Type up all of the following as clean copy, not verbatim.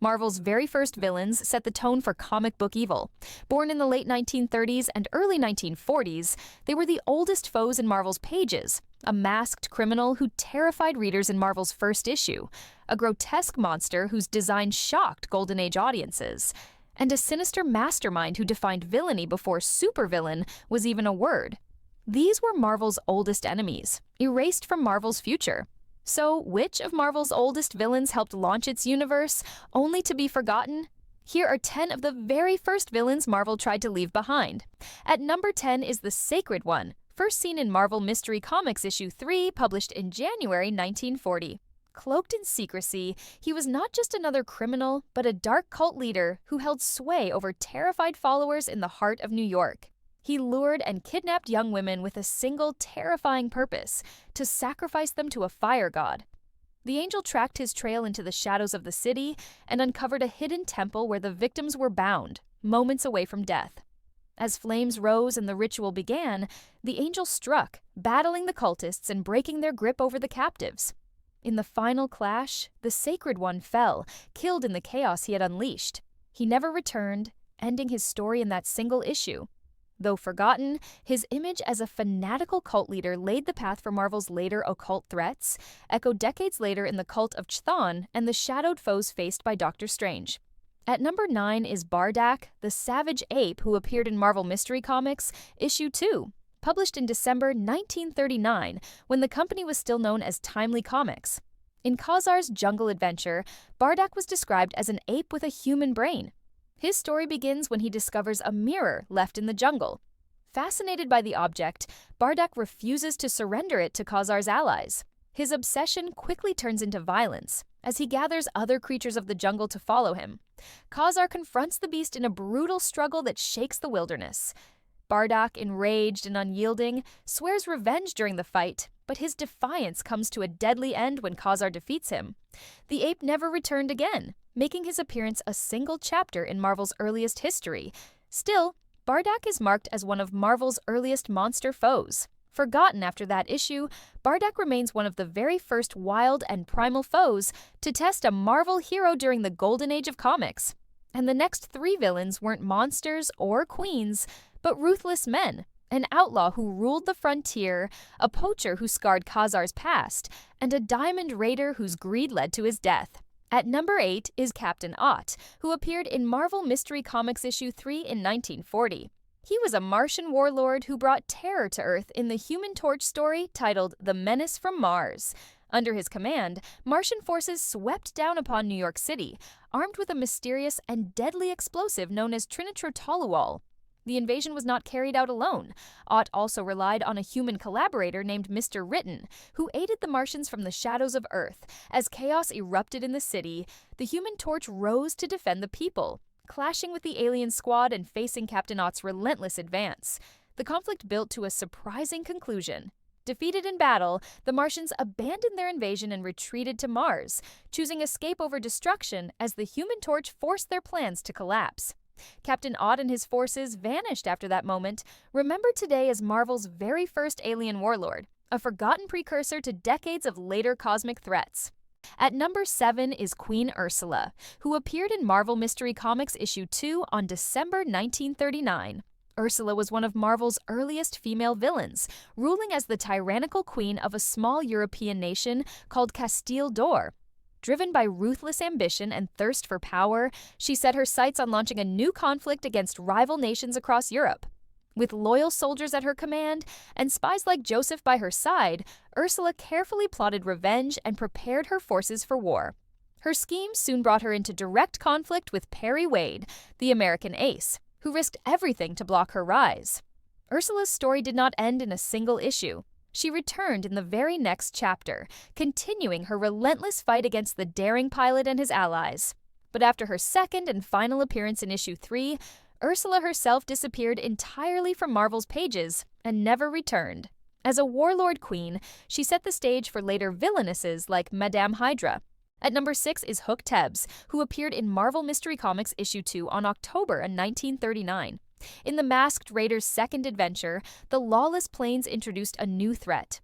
Marvel's very first villains set the tone for comic book evil. Born in the late 1930s and early 1940s, they were the oldest foes in Marvel's pages, a masked criminal who terrified readers in Marvel's first issue, a grotesque monster whose design shocked Golden Age audiences, and a sinister mastermind who defined villainy before supervillain was even a word. These were Marvel's oldest enemies, erased from Marvel's future. So, which of Marvel's oldest villains helped launch its universe, only to be forgotten? Here are 10 of the very first villains Marvel tried to leave behind. At number 10 is the Sacred One, first seen in Marvel Mystery Comics issue 3, published in January 1940. Cloaked in secrecy, he was not just another criminal, but a dark cult leader who held sway over terrified followers in the heart of New York. He lured and kidnapped young women with a single terrifying purpose: to sacrifice them to a fire god. The angel tracked his trail into the shadows of the city and uncovered a hidden temple where the victims were bound, moments away from death. As flames rose and the ritual began, the angel struck, battling the cultists and breaking their grip over the captives. In the final clash, the Sacred One fell, killed in the chaos he had unleashed. He never returned, ending his story in that single issue. Though forgotten, his image as a fanatical cult leader laid the path for Marvel's later occult threats, echoed decades later in the cult of Chthon and the shadowed foes faced by Doctor Strange. At number 9 is Bardak, the savage ape who appeared in Marvel Mystery Comics, issue 2, published in December 1939, when the company was still known as Timely Comics. In Khazar's jungle adventure, Bardak was described as an ape with a human brain. His story begins when he discovers a mirror left in the jungle. Fascinated by the object, Bardak refuses to surrender it to Khazar's allies. His obsession quickly turns into violence, as he gathers other creatures of the jungle to follow him. Khazar confronts the beast in a brutal struggle that shakes the wilderness. Bardak, enraged and unyielding, swears revenge during the fight, but his defiance comes to a deadly end when Khazar defeats him. The ape never returned again, making his appearance a single chapter in Marvel's earliest history. Still, Bardak is marked as one of Marvel's earliest monster foes. Forgotten after that issue, Bardak remains one of the very first wild and primal foes to test a Marvel hero during the Golden Age of comics. And the next 3 villains weren't monsters or queens, but ruthless men: an outlaw who ruled the frontier, a poacher who scarred Khazar's past, and a diamond raider whose greed led to his death. At number 8 is Captain Ott, who appeared in Marvel Mystery Comics issue 3 in 1940. He was a Martian warlord who brought terror to Earth in the Human Torch story titled The Menace from Mars. Under his command, Martian forces swept down upon New York City, armed with a mysterious and deadly explosive known as trinitrotoluol. The invasion was not carried out alone. Ott also relied on a human collaborator named Mr. Written, who aided the Martians from the shadows of Earth. As chaos erupted in the city, the Human Torch rose to defend the people, clashing with the alien squad and facing Captain Ott's relentless advance. The conflict built to a surprising conclusion. Defeated in battle, the Martians abandoned their invasion and retreated to Mars, choosing escape over destruction as the Human Torch forced their plans to collapse. Captain Ott and his forces vanished after that moment, remembered today as Marvel's very first alien warlord, a forgotten precursor to decades of later cosmic threats. At number 7 is Queen Ursula, who appeared in Marvel Mystery Comics issue 2 on December 1939. Ursula was one of Marvel's earliest female villains, ruling as the tyrannical queen of a small European nation called Castile d'Or. Driven by ruthless ambition and thirst for power, she set her sights on launching a new conflict against rival nations across Europe. With loyal soldiers at her command and spies like Joseph by her side, Ursula carefully plotted revenge and prepared her forces for war. Her schemes soon brought her into direct conflict with Perry Wade, the American ace, who risked everything to block her rise. Ursula's story did not end in a single issue. She returned in the very next chapter, continuing her relentless fight against the daring pilot and his allies. But after her second and final appearance in issue 3, Ursula herself disappeared entirely from Marvel's pages and never returned. As a warlord queen, she set the stage for later villainesses like Madame Hydra. At number 6 is Hook Tebbs, who appeared in Marvel Mystery Comics issue 2 on October 1939. In the Masked Raider's second adventure, the lawless plains introduced a new threat.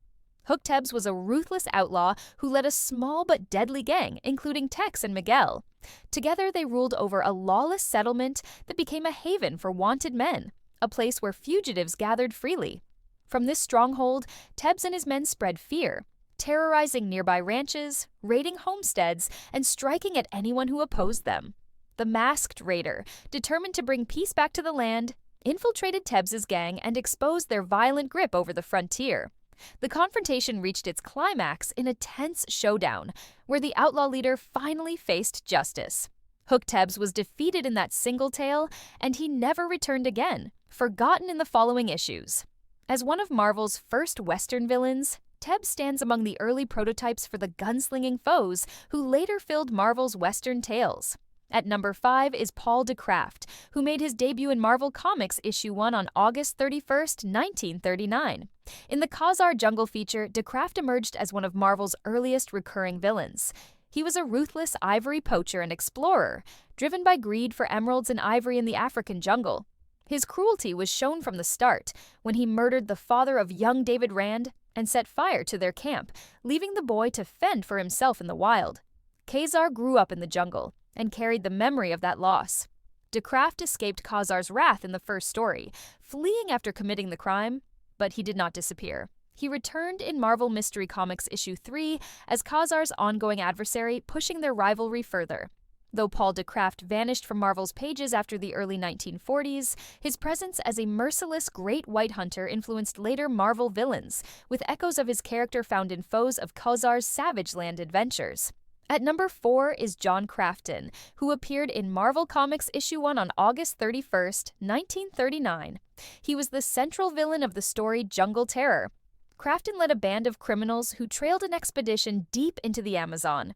Hook Tebbs was a ruthless outlaw who led a small but deadly gang, including Tex and Miguel. Together, they ruled over a lawless settlement that became a haven for wanted men, a place where fugitives gathered freely. From this stronghold, Tebbs and his men spread fear, terrorizing nearby ranches, raiding homesteads, and striking at anyone who opposed them. The Masked Raider, determined to bring peace back to the land, infiltrated Tebbs's gang and exposed their violent grip over the frontier. The confrontation reached its climax in a tense showdown, where the outlaw leader finally faced justice. Hook Tebbs was defeated in that single tale, and he never returned again, forgotten in the following issues. As one of Marvel's first Western villains, Tebbs stands among the early prototypes for the gunslinging foes who later filled Marvel's Western tales. At number 5 is Paul DeCraft, who made his debut in Marvel Comics issue 1 on August 31st, 1939. In the Khazar Jungle feature, DeCraft emerged as one of Marvel's earliest recurring villains. He was a ruthless ivory poacher and explorer, driven by greed for emeralds and ivory in the African jungle. His cruelty was shown from the start, when he murdered the father of young David Rand and set fire to their camp, leaving the boy to fend for himself in the wild. Khazar grew up in the jungle and carried the memory of that loss. DeCraft escaped Khazar's wrath in the first story, fleeing after committing the crime, but he did not disappear. He returned in Marvel Mystery Comics issue 3 as Khazar's ongoing adversary, pushing their rivalry further. Though Paul DeCraft vanished from Marvel's pages after the early 1940s, his presence as a merciless great white hunter influenced later Marvel villains, with echoes of his character found in Foes of Khazar's Savage Land adventures. At number 4 is John Crafton, who appeared in Marvel Comics issue 1 on August 31st, 1939. He was the central villain of the story Jungle Terror. Crafton led a band of criminals who trailed an expedition deep into the Amazon.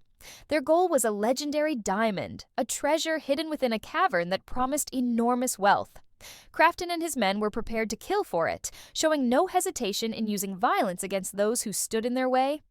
Their goal was a legendary diamond, a treasure hidden within a cavern that promised enormous wealth. Crafton and his men were prepared to kill for it, showing no hesitation in using violence against those who stood in their way.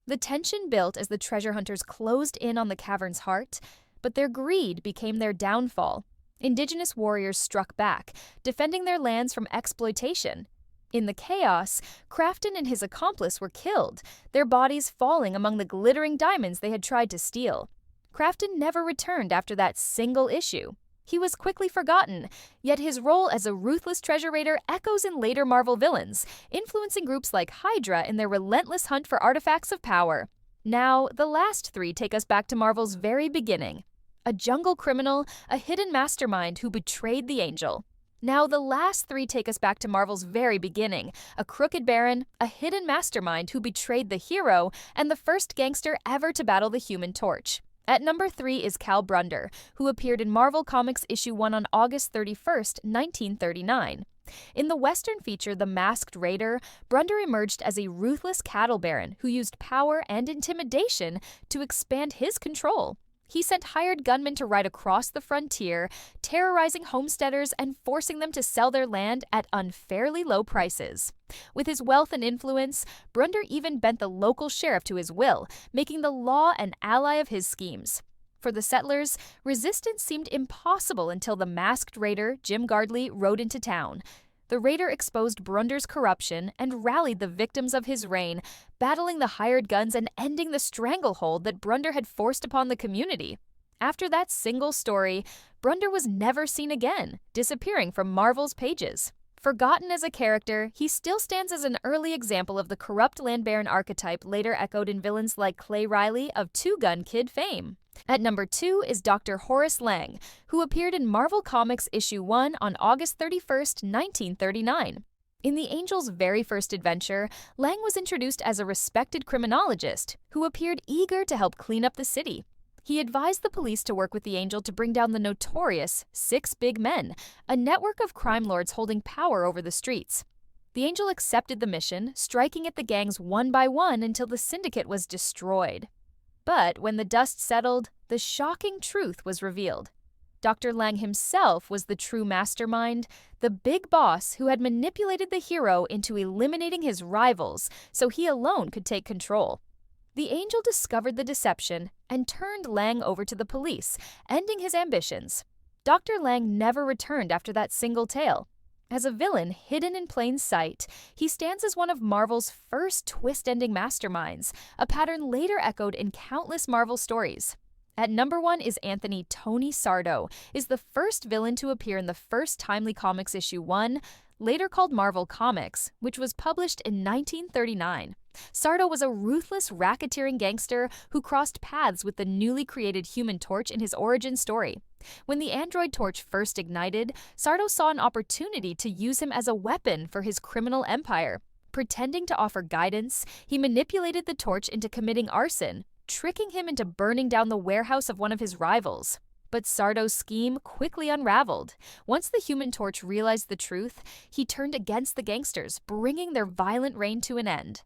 The tension built as the treasure hunters closed in on the cavern's heart, but their greed became their downfall. Indigenous warriors struck back, defending their lands from exploitation. In the chaos, Crafton and his accomplice were killed, their bodies falling among the glittering diamonds they had tried to steal. Crafton never returned after that single issue. He was quickly forgotten, yet his role as a ruthless treasure raider echoes in later Marvel villains, influencing groups like Hydra in their relentless hunt for artifacts of power. Now, the last 3 take us back to Marvel's very beginning. A jungle criminal, a hidden mastermind who betrayed the angel. Now, the last 3 take us back to Marvel's very beginning. A crooked baron, a hidden mastermind who betrayed the hero, and the first gangster ever to battle the Human Torch. At number 3 is Cal Brunder, who appeared in Marvel Comics issue 1 on August 31st, 1939. In the Western feature The Masked Raider, Brunder emerged as a ruthless cattle baron who used power and intimidation to expand his control. He sent hired gunmen to ride across the frontier, terrorizing homesteaders and forcing them to sell their land at unfairly low prices. With his wealth and influence, Brunder even bent the local sheriff to his will, making the law an ally of his schemes. For the settlers, resistance seemed impossible until the Masked Raider, Jim Gardley, rode into town. The raider exposed Brunder's corruption and rallied the victims of his reign, battling the hired guns and ending the stranglehold that Brunder had forced upon the community. After that single story, Brunder was never seen again, disappearing from Marvel's pages. Forgotten as a character, he still stands as an early example of the corrupt land baron archetype later echoed in villains like Clay Riley of Two Gun Kid fame. At number 2 is Dr. Horace Lang, who appeared in Marvel Comics issue 1 on August 31st, 1939. In the Angel's very first adventure, Lang was introduced as a respected criminologist who appeared eager to help clean up the city. He advised the police to work with the Angel to bring down the notorious Six Big Men, a network of crime lords holding power over the streets. The Angel accepted the mission, striking at the gangs one by one until the syndicate was destroyed. But when the dust settled, the shocking truth was revealed. Dr. Lang himself was the true mastermind, the big boss who had manipulated the hero into eliminating his rivals so he alone could take control. The Angel discovered the deception and turned Lang over to the police, ending his ambitions. Dr. Lang never returned after that single tale. As a villain hidden in plain sight, he stands as one of Marvel's first twist-ending masterminds, a pattern later echoed in countless Marvel stories. At number 1 is Anthony Tony Sardo, is the first villain to appear in the first Timely Comics issue 1, later called Marvel Comics, which was published in 1939. Sardo was a ruthless racketeering gangster who crossed paths with the newly created Human Torch in his origin story. When the android torch first ignited, Sardo saw an opportunity to use him as a weapon for his criminal empire. Pretending to offer guidance, he manipulated the torch into committing arson, tricking him into burning down the warehouse of one of his rivals. But Sardo's scheme quickly unraveled. Once the Human Torch realized the truth, he turned against the gangsters, bringing their violent reign to an end.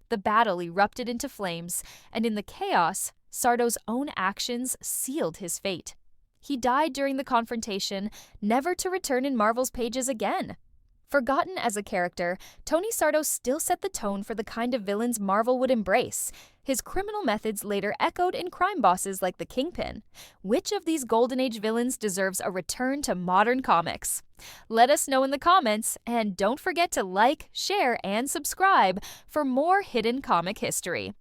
The battle erupted into flames, and in the chaos, Sardo's own actions sealed his fate. He died during the confrontation, never to return in Marvel's pages again. Forgotten as a character, Tony Sardo still set the tone for the kind of villains Marvel would embrace. His criminal methods later echoed in crime bosses like the Kingpin. Which of these Golden Age villains deserves a return to modern comics? Let us know in the comments, and don't forget to like, share, and subscribe for more hidden comic history.